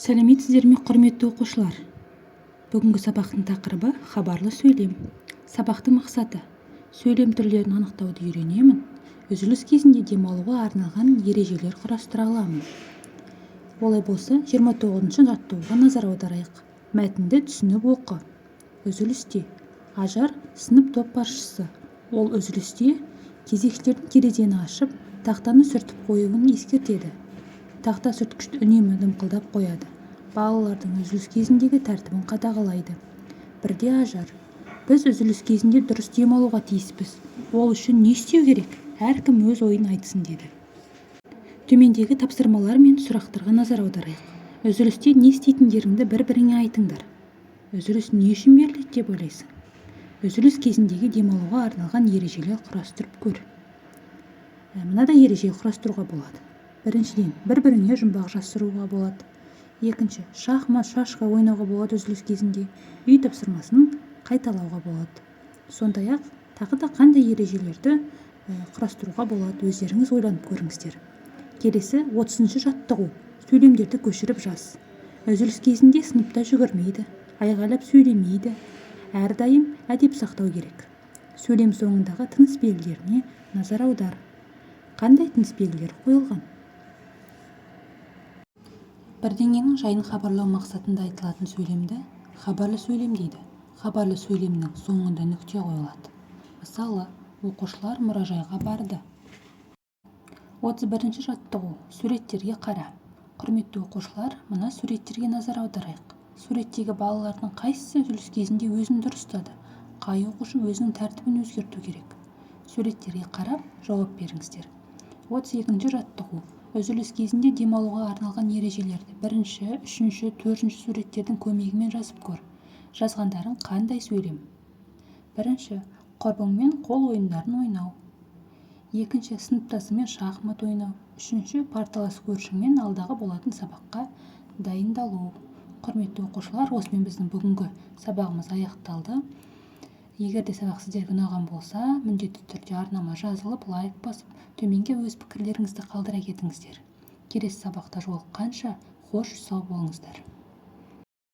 Сәлеметсіздер ме, құрметті оқушылар? Бүгінгі сабақтың тақырыбы хабарлы сөйлем. Сабақтың мақсаты: сөйлем түрлерін анықтауды үйренемін. Үзіліс кезінде демалуға арналған ережелер құрастыра аламын. Олай болса, 29-шы жаттығуға назар аударайық. Мәтінді түсініп оқы. Үзілісте Ажар сынып топ басшысы. Ол үзілісте кезекшілердің терезені ашып, тақтаны сүртіп қоюын ескертеді. Тақта сүрткішті үнемі дымқылдап қояды. Балалардың үзіліс кезіндегі тәртібін қадағалайды. Бірде Ажар: біз үзіліс кезінде дұрыс демалуға тиіспіз. Ол үшін не істеу керек? Әркім өз ойын айтсын деді. Төмендегі тапсырмалар мен сұрақтарға назар аударайық. Үзілісте не істейтіндеріңді бір-біріңе айтыңдар. Үзіліс не үшін беріледі деп ойлайсың? Үзіліс кезіндегі демалуға арналған ережелер құрастырып көр. Мынадай ереже құрастыруға болады. Біріншіден, бір-біріңе жұмбақ жасыруға болады. Екінші, шахмат, шашка ойнауға болады үзіліс кезінде. Үй тапсырмасын қайталауға болады. Сондай-ақ тағы да қандай ережелерді құрастыруға болады, өздеріңіз ойланып көріңіздер. Келесі 30-шы жаттығу: сөйлемдерді көшіріп жаз. Үзіліс кезінде сыныпта жүгірмейді, айғайлап сөйлемейді. Әрдайым әдеп сақтау керек. Сөйлем соңындағы тыныс белгілеріне назар аудар. Қандай тыныс белгілері қойылған? Бірдеңенің жайын хабарлау мақсатында айтылатын сөйлемді хабарлы сөйлем дейді. Хабарлы сөйлемнің соңында нүкте қойылады. Мысалы, оқушылар мұражайға барды. 31-ші жаттығу: суреттерге қара. Құрметті оқушылар, мына суреттерге назар аударайық. Суреттегі балалардың қайсысы үзіліс кезінде өзін дұрыс ұстады? Қай оқушы өзінің тәртібін өзгерту керек? Суреттерге қарап жауап беріңіздер. 32-ші жаттығу: үзіліс кезінде демалуға арналған ережелерді 1-ші, 3-ші, 4-ші суреттердің көмегімен жазып көр. Жазғандарың қандай сөйлем? 1-ші, құрбыңмен қол ойындарын ойнау. 2-ші, сыныптасымен шахмат ойнау. 3-ші, парталас көршіңмен алдағы болатын сабаққа дайындалу. Құрметті оқушылар, осымен біздің бүгінгі сабағымыз аяқталды. Егер де сабақ сіздерге ұнаған болса, міндетті түрде арнама жазылып, лайк басып, төменге өз пікірлеріңізді қалдыра кетіңіздер. Келесі сабақта жолыққанша, қош сау болыңыздар.